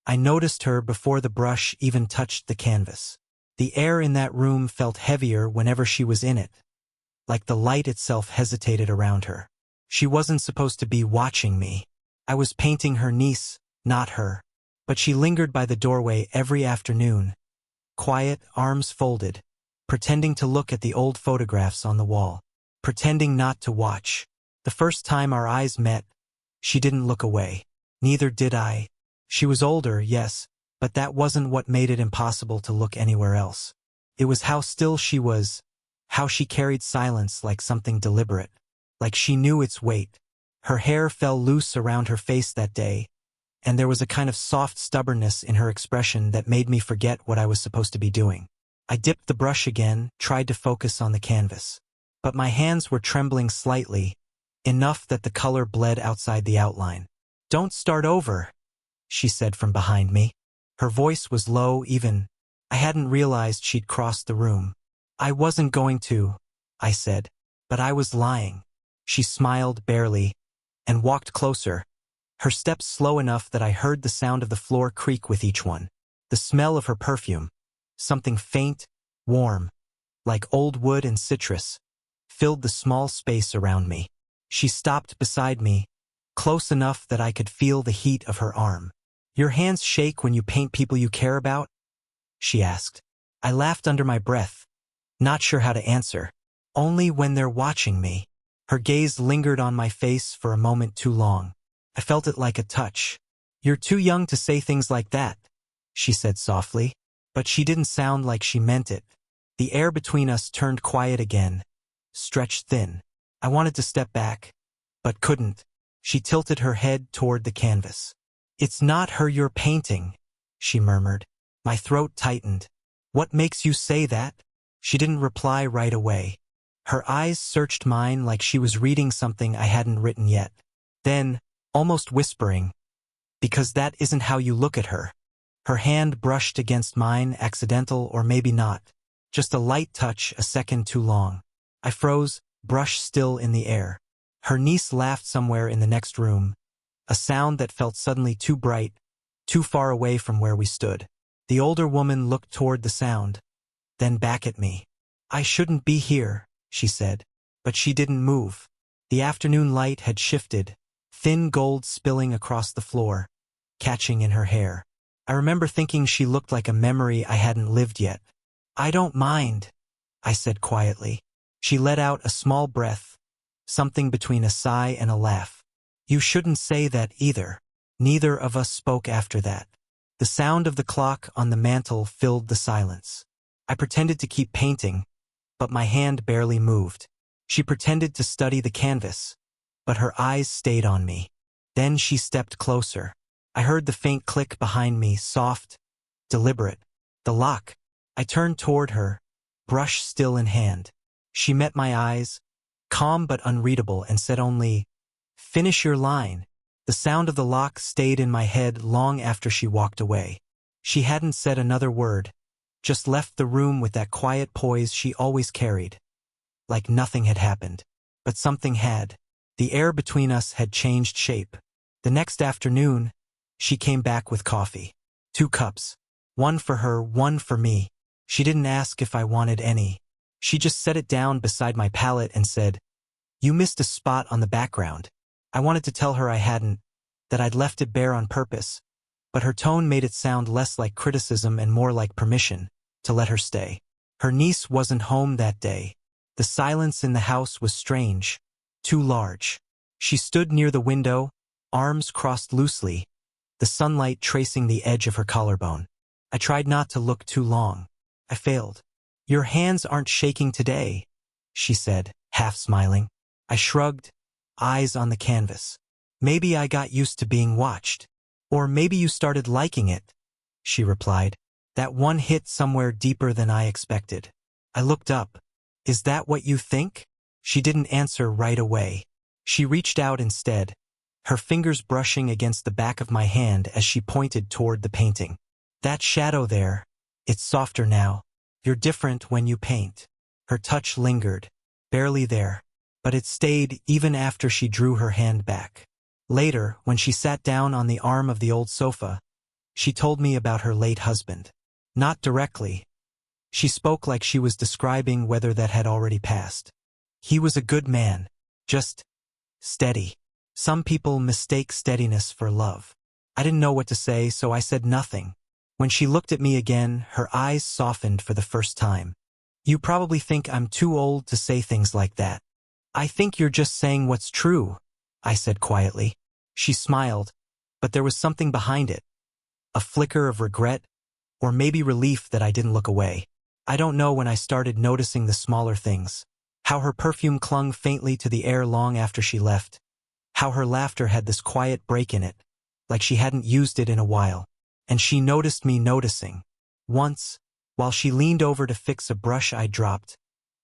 I noticed her before the brush even touched the canvas. The air in that room felt heavier whenever she was in it, like the light itself hesitated around her. She wasn't supposed to be watching me. I was painting her niece, not her. But she lingered by the doorway every afternoon, quiet, arms folded, pretending to look at the old photographs on the wall, pretending not to watch. The first time our eyes met, she didn't look away. Neither did I. She was older, yes, but that wasn't what made it impossible to look anywhere else. It was how still she was, how she carried silence like something deliberate, like she knew its weight. Her hair fell loose around her face that day, and there was a kind of soft stubbornness in her expression that made me forget what I was supposed to be doing. I dipped the brush again, tried to focus on the canvas. But my hands were trembling slightly, enough that the color bled outside the outline. "Don't start over," she said from behind me. Her voice was low even. I hadn't realized she'd crossed the room. "I wasn't going to," I said, but I was lying. She smiled barely and walked closer, her steps slow enough that I heard the sound of the floor creak with each one. The smell of her perfume, something faint, warm, like old wood and citrus, filled the small space around me. She stopped beside me, close enough that I could feel the heat of her arm. "Your hands shake when you paint people you care about?" she asked. I laughed under my breath, not sure how to answer. "Only when they're watching me." Her gaze lingered on my face for a moment too long. I felt it like a touch. "You're too young to say things like that," she said softly, but she didn't sound like she meant it. The air between us turned quiet again, stretched thin. I wanted to step back, but couldn't. She tilted her head toward the canvas. "It's not her you're painting," she murmured. My throat tightened. "What makes you say that?" She didn't reply right away. Her eyes searched mine like she was reading something I hadn't written yet. Then, almost whispering, "Because that isn't how you look at her." Her hand brushed against mine, accidental or maybe not. Just a light touch, a second too long. I froze, brush still in the air. Her niece laughed somewhere in the next room, a sound that felt suddenly too bright, too far away from where we stood. The older woman looked toward the sound, then back at me. "I shouldn't be here," she said, but she didn't move. The afternoon light had shifted, thin gold spilling across the floor, catching in her hair. I remember thinking she looked like a memory I hadn't lived yet. "I don't mind," I said quietly. She let out a small breath, something between a sigh and a laugh. "You shouldn't say that either." Neither of us spoke after that. The sound of the clock on the mantel filled the silence. I pretended to keep painting, but my hand barely moved. She pretended to study the canvas, but her eyes stayed on me. Then she stepped closer. I heard the faint click behind me, soft, deliberate. The lock. I turned toward her, brush still in hand. She met my eyes, calm but unreadable, and said only, "Finish your line." The sound of the lock stayed in my head long after she walked away. She hadn't said another word, just left the room with that quiet poise she always carried, like nothing had happened. But something had. The air between us had changed shape. The next afternoon, she came back with coffee. 2 cups. One for her, one for me. She didn't ask if I wanted any. She just set it down beside my palette and said, "You missed a spot on the background." I wanted to tell her I hadn't, that I'd left it bare on purpose, but her tone made it sound less like criticism and more like permission to let her stay. Her niece wasn't home that day. The silence in the house was strange, too large. She stood near the window, arms crossed loosely, the sunlight tracing the edge of her collarbone. I tried not to look too long. I failed. "Your hands aren't shaking today," she said, half smiling. I shrugged, eyes on the canvas. "Maybe I got used to being watched. Or maybe you started liking it," she replied. That one hit somewhere deeper than I expected. I looked up. "Is that what you think?" She didn't answer right away. She reached out instead, her fingers brushing against the back of my hand as she pointed toward the painting. "That shadow there, it's softer now. You're different when you paint." Her touch lingered, barely there, but it stayed even after she drew her hand back. Later, when she sat down on the arm of the old sofa, She told me about her late husband. Not directly. She spoke like she was describing whether that had already passed. He was a good man. Just steady. Some people mistake steadiness for love. I didn't know what to say, so I said nothing. When she looked at me again, her eyes softened for the first time. You probably think I'm too old to say things like that. I think you're just saying what's true, I said quietly. She smiled, but there was something behind it. A flicker of regret, or maybe relief that I didn't look away. I don't know when I started noticing the smaller things. How her perfume clung faintly to the air long after she left. How her laughter had this quiet break in it, like she hadn't used it in a while. And she noticed me noticing. Once, while she leaned over to fix a brush I dropped,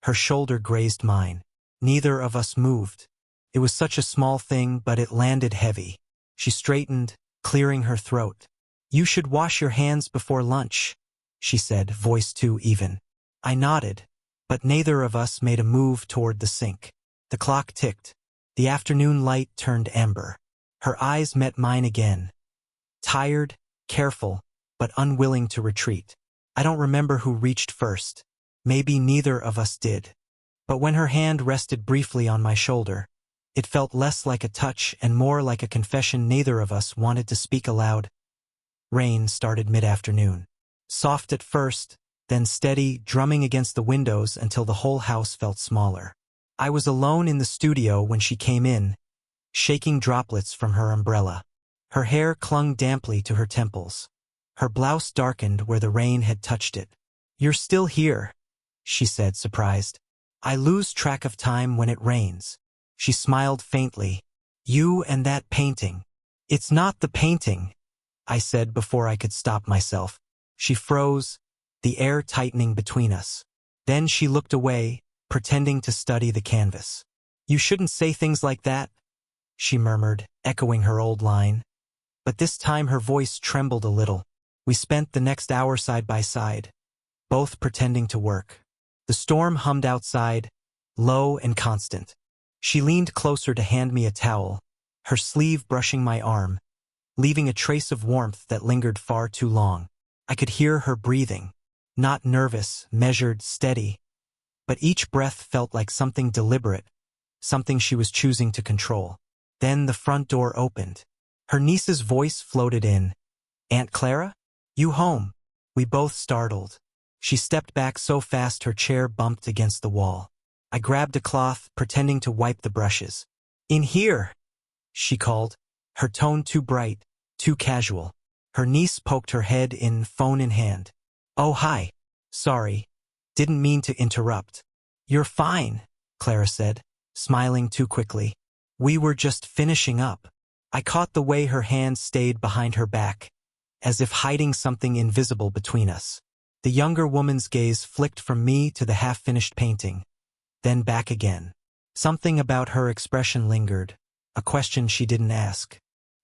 her shoulder grazed mine. Neither of us moved. It was such a small thing, but it landed heavy. She straightened, clearing her throat. You should wash your hands before lunch, she said, voice too even. I nodded, but neither of us made a move toward the sink. The clock ticked. The afternoon light turned amber. Her eyes met mine again. Tired, careful, but unwilling to retreat. I don't remember who reached first. Maybe neither of us did. But when her hand rested briefly on my shoulder, it felt less like a touch and more like a confession neither of us wanted to speak aloud. Rain started mid-afternoon. Soft at first, then steady, drumming against the windows until the whole house felt smaller. I was alone in the studio when she came in, shaking droplets from her umbrella. Her hair clung damply to her temples. Her blouse darkened where the rain had touched it. You're still here, she said, surprised. I lose track of time when it rains. She smiled faintly. You and that painting. It's not the painting, I said before I could stop myself. She froze, the air tightening between us. Then she looked away, pretending to study the canvas. You shouldn't say things like that, she murmured, echoing her old line. But this time her voice trembled a little. We spent the next hour side by side, both pretending to work. The storm hummed outside, low and constant. She leaned closer to hand me a towel, her sleeve brushing my arm, leaving a trace of warmth that lingered far too long. I could hear her breathing, not nervous, measured, steady, but each breath felt like something deliberate, something she was choosing to control. Then the front door opened. Her niece's voice floated in. Aunt Clara? You home? We both startled. She stepped back so fast her chair bumped against the wall. I grabbed a cloth, pretending to wipe the brushes. In here, she called, her tone too bright, too casual. Her niece poked her head in, phone in hand. Oh, hi. Sorry. Didn't mean to interrupt. You're fine, Clara said, smiling too quickly. We were just finishing up. I caught the way her hand stayed behind her back, as if hiding something invisible between us. The younger woman's gaze flicked from me to the half-finished painting, then back again. Something about her expression lingered, a question she didn't ask.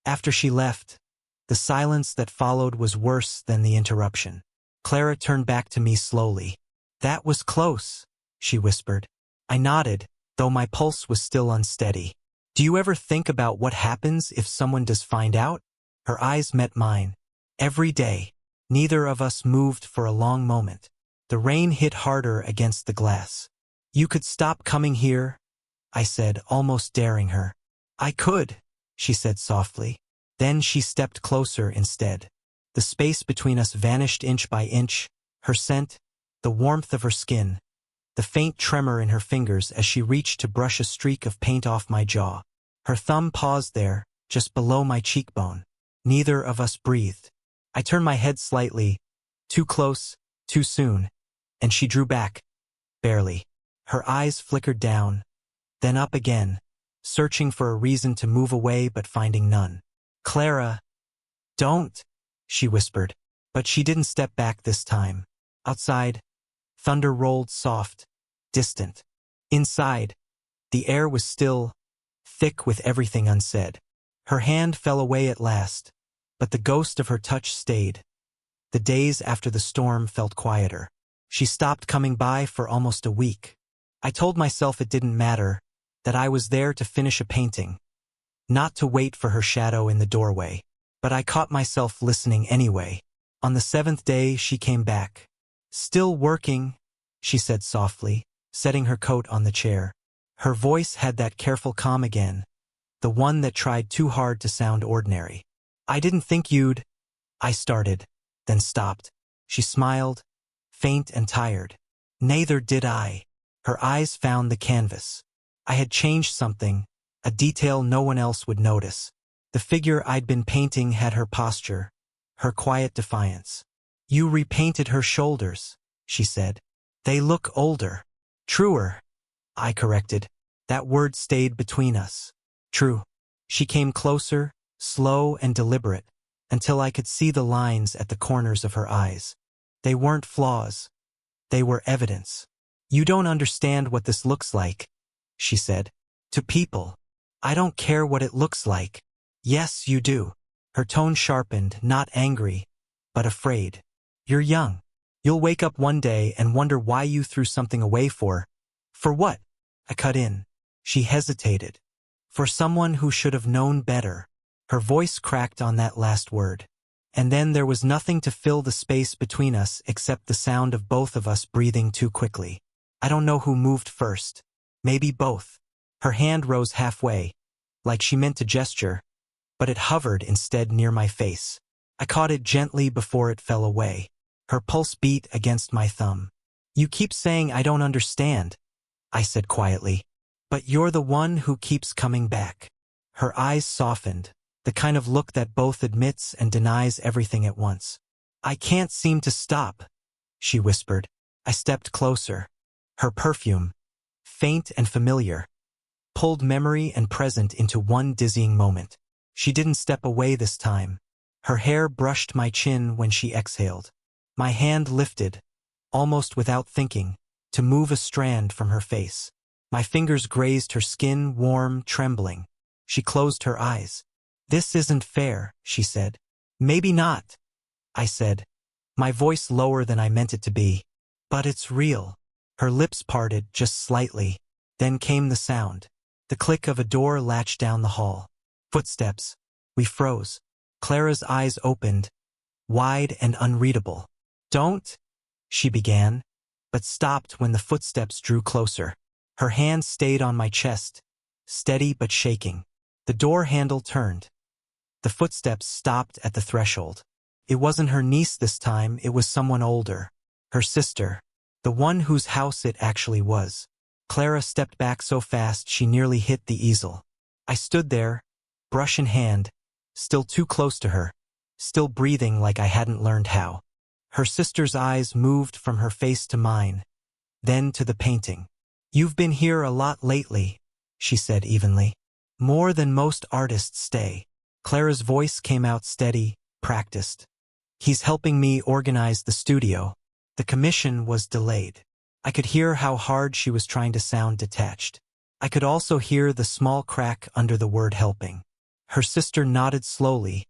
After she left, the silence that followed was worse than the interruption. Clara turned back to me slowly. That was close, she whispered. I nodded, though my pulse was still unsteady. Do you ever think about what happens if someone does find out? Her eyes met mine. Every day. Neither of us moved for a long moment. The rain hit harder against the glass. You could stop coming here, I said, almost daring her. I could, she said softly. Then she stepped closer instead. The space between us vanished inch by inch, her scent, the warmth of her skin, the faint tremor in her fingers as she reached to brush a streak of paint off my jaw. Her thumb paused there, just below my cheekbone. Neither of us breathed. I turned my head slightly, too close, too soon, and she drew back, barely. Her eyes flickered down, then up again, searching for a reason to move away but finding none. Clara, don't, she whispered, but she didn't step back this time. Outside, thunder rolled soft, distant. Inside, the air was still, thick with everything unsaid. Her hand fell away at last, but the ghost of her touch stayed. The days after the storm felt quieter. She stopped coming by for almost a week. I told myself it didn't matter, that I was there to finish a painting, not to wait for her shadow in the doorway. but I caught myself listening anyway. On the 7th day, she came back. "Still working," she said softly, setting her coat on the chair. Her voice had that careful calm again, the one that tried too hard to sound ordinary. "I didn't think you'd—" I started, then stopped. She smiled, faint and tired. "Neither did I." Her eyes found the canvas. I had changed something, a detail no one else would notice. The figure I'd been painting had her posture, her quiet defiance. "You repainted her shoulders," she said. "They look older." "Truer," I corrected. That word stayed between us. "True." She came closer, slow and deliberate, until I could see the lines at the corners of her eyes. They weren't flaws. They were evidence. "You don't understand what this looks like," she said. "To people. I don't care what it looks like." "Yes, you do." Her tone sharpened, not angry, but afraid. "You're young. You'll wake up one day and wonder why you threw something away for what?" I cut in. She hesitated. "For someone who should have known better." Her voice cracked on that last word. And then there was nothing to fill the space between us except the sound of both of us breathing too quickly. I don't know who moved first. Maybe both. Her hand rose halfway, like she meant to gesture, but it hovered instead near my face. I caught it gently before it fell away. Her pulse beat against my thumb. "You keep saying I don't understand," I said quietly. "But you're the one who keeps coming back." Her eyes softened, the kind of look that both admits and denies everything at once. "I can't seem to stop," she whispered. I stepped closer. Her perfume, faint and familiar, pulled memory and present into one dizzying moment. She didn't step away this time. Her hair brushed my chin when she exhaled. My hand lifted, almost without thinking, to move a strand from her face. My fingers grazed her skin, warm, trembling. She closed her eyes. "This isn't fair," she said. "Maybe not," I said, my voice lower than I meant it to be. "But it's real." Her lips parted just slightly. Then came the sound. The click of a door latched down the hall. Footsteps. We froze. Clara's eyes opened, wide and unreadable. "Don't," she began, but stopped when the footsteps drew closer. Her hand stayed on my chest, steady but shaking. The door handle turned. The footsteps stopped at the threshold. It wasn't her niece this time, it was someone older. Her sister. The one whose house it actually was. Clara stepped back so fast she nearly hit the easel. I stood there, brush in hand, still too close to her, still breathing like I hadn't learned how. Her sister's eyes moved from her face to mine, then to the painting. "You've been here a lot lately," she said evenly. "More than most artists stay." Clara's voice came out steady, practiced. "He's helping me organize the studio." The commission was delayed. I could hear how hard she was trying to sound detached. I could also hear the small crack under the word helping. Her sister nodded slowly,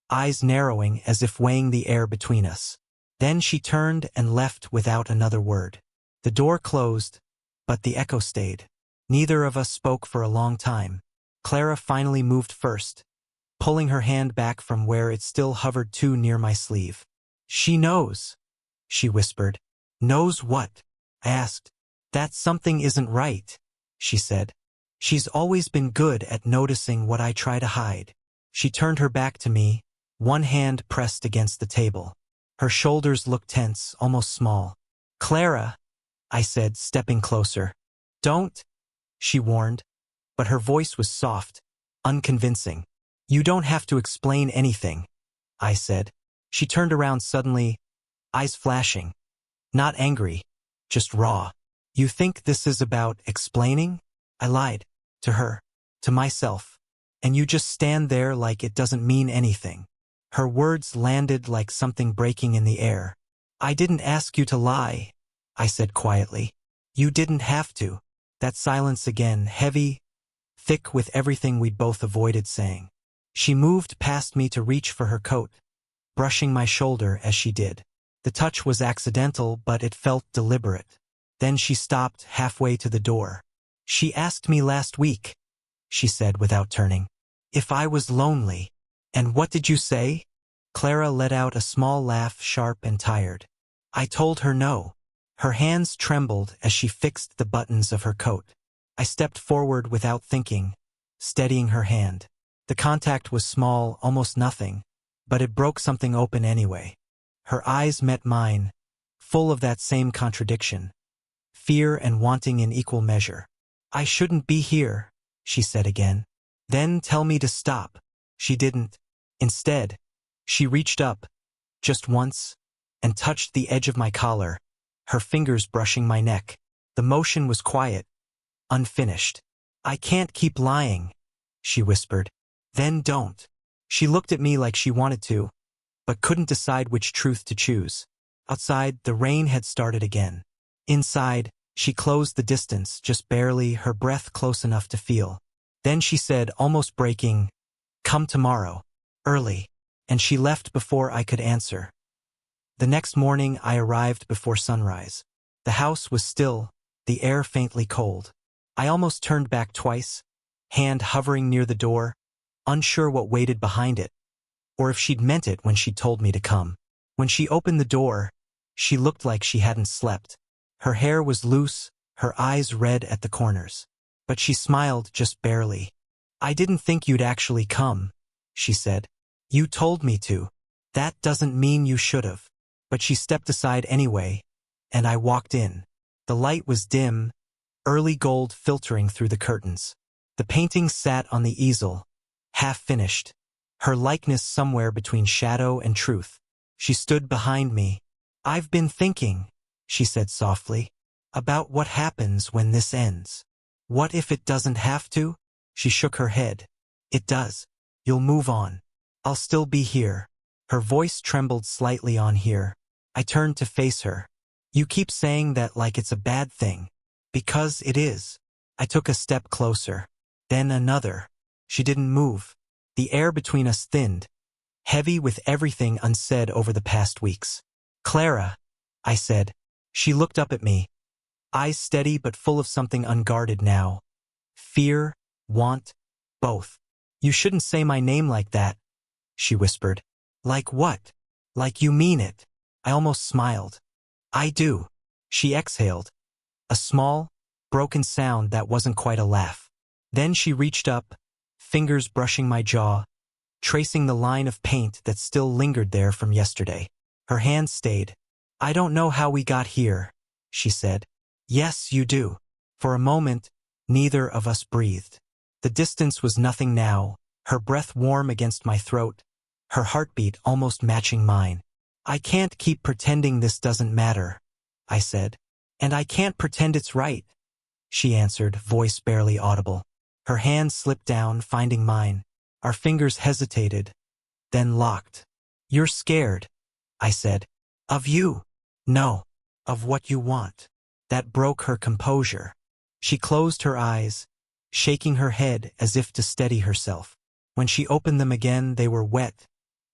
eyes narrowing as if weighing the air between us. Then she turned and left without another word. The door closed, but the echo stayed. Neither of us spoke for a long time. Clara finally moved first, pulling her hand back from where it still hovered too near my sleeve. "She knows," she whispered. "Knows what?" I asked. "That something isn't right," she said. "She's always been good at noticing what I try to hide." She turned her back to me, one hand pressed against the table. Her shoulders looked tense, almost small. "Clara," I said, stepping closer. "Don't," she warned, but her voice was soft, unconvincing. "You don't have to explain anything," I said. She turned around suddenly, eyes flashing. Not angry, just raw. "You think this is about explaining?" I lied. To her. To myself. "And you just stand there like it doesn't mean anything." Her words landed like something breaking in the air. "I didn't ask you to lie," I said quietly. "You didn't have to." That silence again, heavy, thick with everything we'd both avoided saying. She moved past me to reach for her coat, brushing my shoulder as she did. The touch was accidental, but it felt deliberate. Then she stopped halfway to the door. "She asked me last week," she said without turning, "if I was lonely." And what did you say? Clara let out a small laugh, sharp and tired. I told her no. Her hands trembled as she fixed the buttons of her coat. I stepped forward without thinking, steadying her hand. The contact was small, almost nothing, but it broke something open anyway. Her eyes met mine, full of that same contradiction, fear and wanting in equal measure. I shouldn't be here, she said again. Then tell me to stop. She didn't. Instead, she reached up, just once, and touched the edge of my collar, her fingers brushing my neck. The motion was quiet, unfinished. I can't keep lying, she whispered. Then don't. She looked at me like she wanted to, but couldn't decide which truth to choose. Outside, the rain had started again. Inside, she closed the distance, just barely, her breath close enough to feel. Then she said, almost breaking, "Come tomorrow, early," and she left before I could answer. The next morning I arrived before sunrise. The house was still, the air faintly cold. I almost turned back twice, hand hovering near the door, unsure what waited behind it, or if she'd meant it when she told me to come. When she opened the door, she looked like she hadn't slept. Her hair was loose, her eyes red at the corners. But she smiled just barely. I didn't think you'd actually come, she said. You told me to. That doesn't mean you should've. But she stepped aside anyway, and I walked in. The light was dim, early gold filtering through the curtains. The painting sat on the easel, half-finished, her likeness somewhere between shadow and truth. She stood behind me. I've been thinking, she said softly, about what happens when this ends. What if it doesn't have to? She shook her head. It does. You'll move on. I'll still be here. Her voice trembled slightly on here. I turned to face her. You keep saying that like it's a bad thing. Because it is. I took a step closer. Then another. She didn't move. The air between us thinned, heavy with everything unsaid over the past weeks. Clara, I said. She looked up at me, eyes steady but full of something unguarded now. Fear, want, both. You shouldn't say my name like that, she whispered. Like what? Like you mean it. I almost smiled. I do. She exhaled. A small, broken sound that wasn't quite a laugh. Then she reached up, fingers brushing my jaw, tracing the line of paint that still lingered there from yesterday. Her hand stayed. I don't know how we got here, she said. Yes, you do. For a moment, neither of us breathed. The distance was nothing now, her breath warm against my throat, her heartbeat almost matching mine. I can't keep pretending this doesn't matter, I said. And I can't pretend it's right, she answered, voice barely audible. Her hand slipped down, finding mine. Our fingers hesitated, then locked. You're scared, I said. Of you? No. Of what you want. That broke her composure. She closed her eyes, shaking her head as if to steady herself. When she opened them again, they were wet,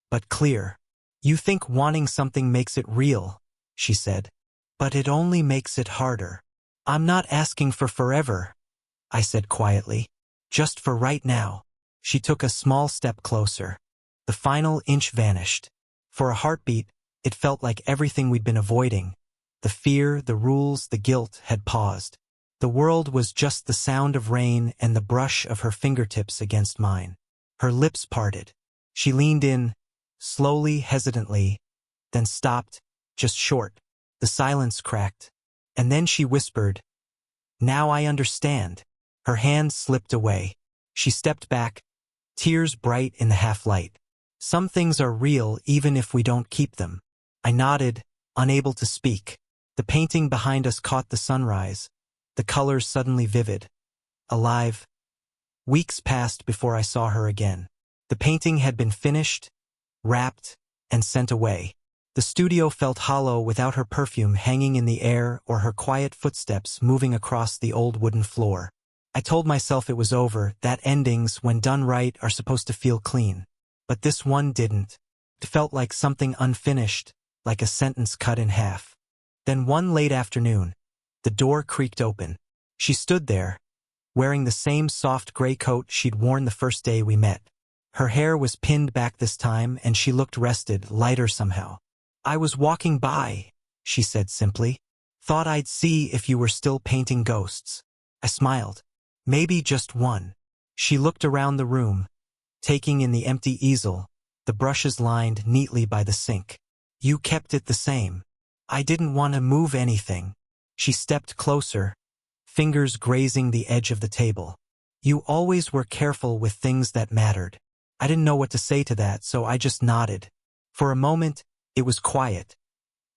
but clear. You think wanting something makes it real, she said. But it only makes it harder. I'm not asking for forever, I said quietly. Just for right now. She took a small step closer. The final inch vanished. For a heartbeat, it felt like everything we'd been avoiding. The fear, the rules, the guilt had paused. The world was just the sound of rain and the brush of her fingertips against mine. Her lips parted. She leaned in, slowly, hesitantly, then stopped, just short. The silence cracked. And then she whispered, "Now I understand." Her hand slipped away. She stepped back, tears bright in the half-light. Some things are real even if we don't keep them. I nodded, unable to speak. The painting behind us caught the sunrise, the colors suddenly vivid, alive. Weeks passed before I saw her again. The painting had been finished, wrapped, and sent away. The studio felt hollow without her perfume hanging in the air or her quiet footsteps moving across the old wooden floor. I told myself it was over, that endings, when done right, are supposed to feel clean. But this one didn't. It felt like something unfinished, like a sentence cut in half. Then one late afternoon, the door creaked open. She stood there, wearing the same soft gray coat she'd worn the first day we met. Her hair was pinned back this time, and she looked rested, lighter somehow. "I was walking by," she said simply. "Thought I'd see if you were still painting ghosts." I smiled. "Maybe just one." She looked around the room, taking in the empty easel, the brushes lined neatly by the sink. "You kept it the same." "I didn't want to move anything." She stepped closer, fingers grazing the edge of the table. "You always were careful with things that mattered." I didn't know what to say to that, so I just nodded. For a moment, it was quiet.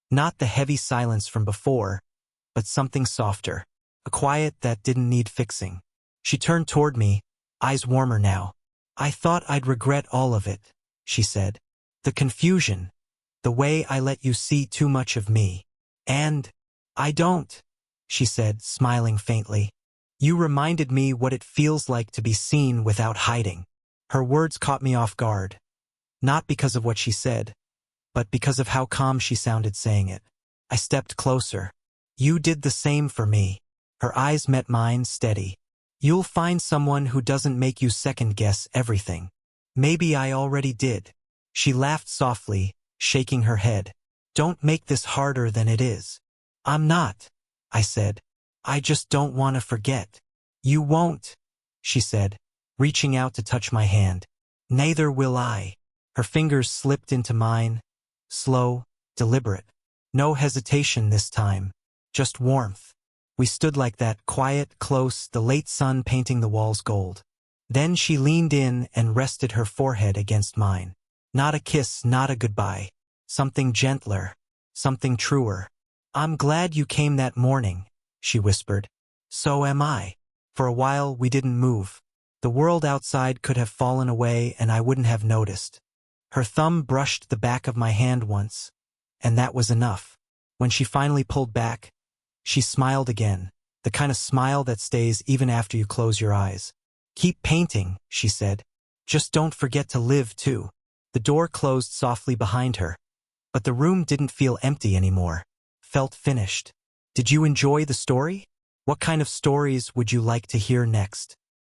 Not the heavy silence from before, but something softer. A quiet that didn't need fixing. She turned toward me, eyes warmer now. "I thought I'd regret all of it," she said. "The confusion, the way I let you see too much of me. And I don't," she said, smiling faintly. "You reminded me what it feels like to be seen without hiding." Her words caught me off guard. Not because of what she said, but because of how calm she sounded saying it. I stepped closer. "You did the same for me." Her eyes met mine, steady. "You'll find someone who doesn't make you second-guess everything." Maybe I already did. She laughed softly, shaking her head. "Don't make this harder than it is." "I'm not," I said. "I just don't want to forget." "You won't," she said, reaching out to touch my hand. "Neither will I." Her fingers slipped into mine, slow, deliberate. No hesitation this time, just warmth. We stood like that, quiet, close, the late sun painting the walls gold. Then she leaned in and rested her forehead against mine. Not a kiss, not a goodbye. Something gentler, something truer. "I'm glad you came that morning," she whispered. "So am I." For a while we didn't move. The world outside could have fallen away and I wouldn't have noticed. Her thumb brushed the back of my hand once, and that was enough. When she finally pulled back, she smiled again, the kind of smile that stays even after you close your eyes. "Keep painting," she said. "Just don't forget to live, too." The door closed softly behind her, but the room didn't feel empty anymore. Felt finished. Did you enjoy the story? What kind of stories would you like to hear next?